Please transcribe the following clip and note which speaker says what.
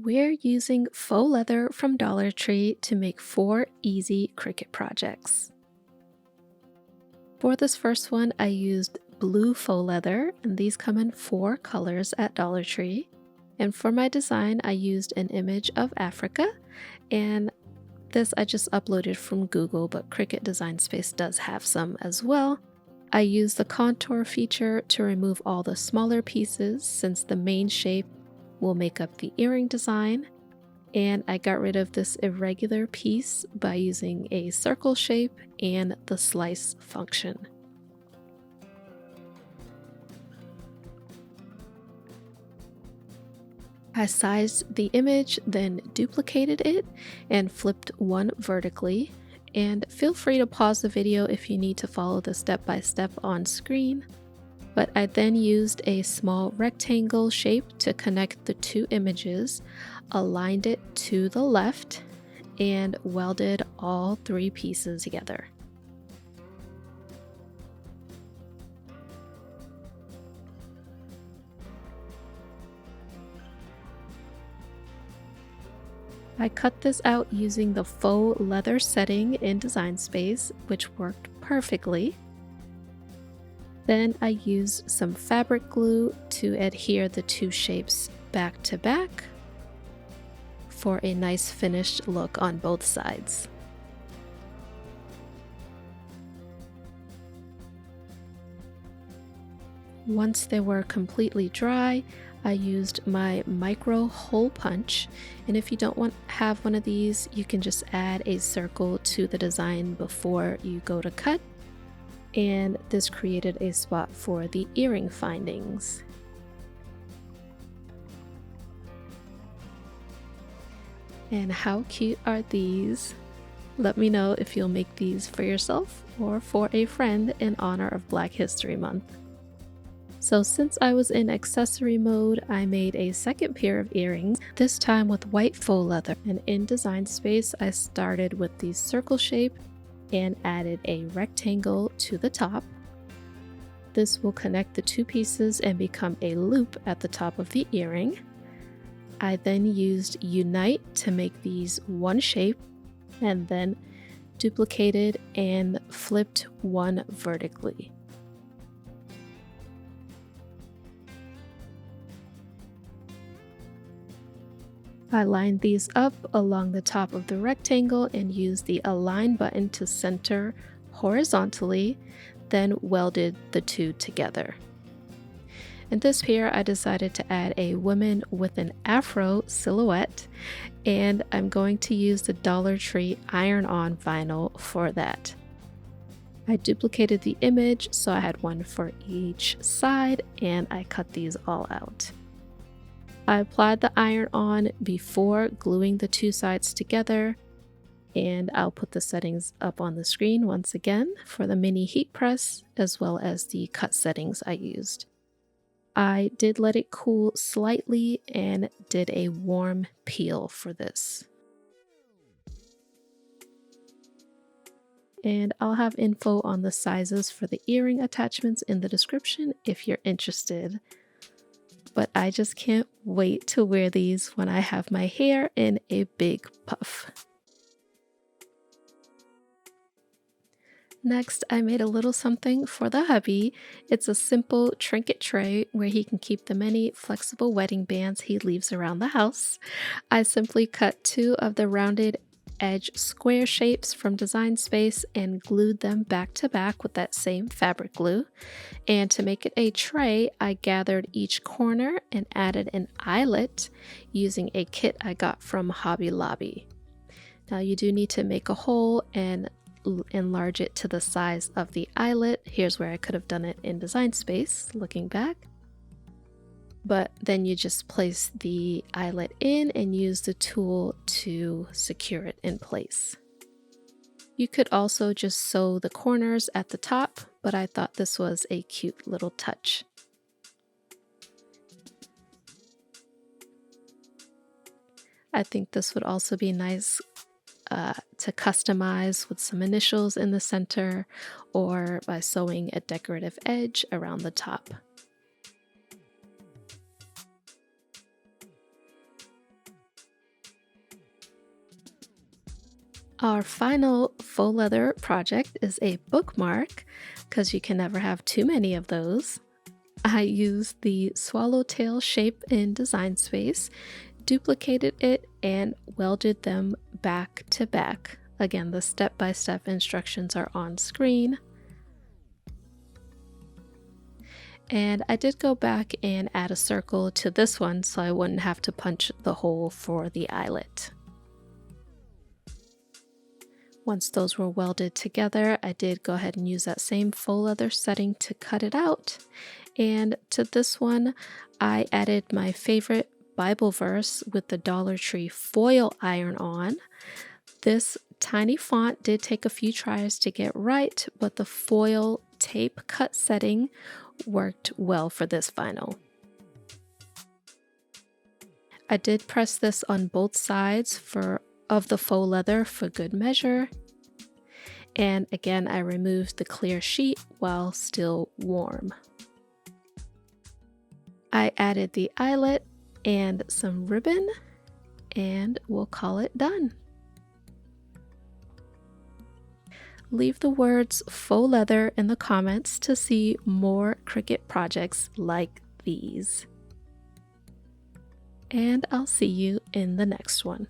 Speaker 1: We're using faux leather from Dollar Tree to make 4 easy Cricut projects. For this first one, I used blue faux leather, and these come in 4 colors at Dollar Tree. And for my design, I used an image of Africa, and this I just uploaded from Google, but Cricut Design Space does have some as well. I used the contour feature to remove all the smaller pieces since the main shape will make up the earring design, and I got rid of this irregular piece by using a circle shape and the slice function. I sized the image, then duplicated it and flipped one vertically. And feel free to pause the video if you need to follow the step-by-step on screen. But I then used a small rectangle shape to connect the 2 images, aligned it to the left, and welded all 3 pieces together. I cut this out using the faux leather setting in Design Space, which worked perfectly. Then I used some fabric glue to adhere the 2 shapes back to back for a nice finished look on both sides. Once they were completely dry, I used my micro hole punch, and if you don't have one of these, you can just add a circle to the design before you go to cut, and this created a spot for the earring findings. And how cute are these? Let me know if you'll make these for yourself or for a friend in honor of Black History Month. So since I was in accessory mode, I made a second pair of earrings, this time with white faux leather. And in Design Space, I started with the circle shape and added a rectangle to the top. This will connect the 2 pieces and become a loop at the top of the earring. I then used Unite to make these one shape, and then duplicated and flipped one vertically. I lined these up along the top of the rectangle and used the Align button to center horizontally, then welded the 2 together. In this pair, I decided to add a woman with an afro silhouette, and I'm going to use the Dollar Tree iron-on vinyl for that. I duplicated the image so I had one for each side, and I cut these all out. I applied the iron-on before gluing the 2 sides together, and I'll put the settings up on the screen once again for the mini heat press as well as the cut settings I used. I did let it cool slightly and did a warm peel for this. And I'll have info on the sizes for the earring attachments in the description if you're interested. But I just can't wait to wear these when I have my hair in a big puff. Next, I made a little something for the hubby. It's a simple trinket tray where he can keep the many flexible wedding bands he leaves around the house. I simply cut 2 of the rounded edge square shapes from Design Space and glued them back to back with that same fabric glue. And to make it a tray, I gathered each corner and added an eyelet using a kit I got from Hobby Lobby. Now you do need to make a hole and enlarge it to the size of the eyelet. Here's where I could have done it in Design Space, looking back. But then you just place the eyelet in and use the tool to secure it in place. You could also just sew the corners at the top, but I thought this was a cute little touch. I think this would also be nice to customize with some initials in the center or by sewing a decorative edge around the top. Our final faux leather project is a bookmark, because you can never have too many of those. I used the swallowtail shape in Design Space, duplicated it, and welded them back to back. Again, the step-by-step instructions are on screen. And I did go back and add a circle to this one so I wouldn't have to punch the hole for the eyelet. Once those were welded together, I did go ahead and use that same faux leather setting to cut it out. And to this one, I added my favorite Bible verse with the Dollar Tree foil iron-on. This tiny font did take a few tries to get right, but the foil tape cut setting worked well for this final. I did press this on both sides of the faux leather for good measure. And again, I removed the clear sheet while still warm. I added the eyelet and some ribbon, and we'll call it done. Leave the words faux leather in the comments to see more Cricut projects like these. And I'll see you in the next one.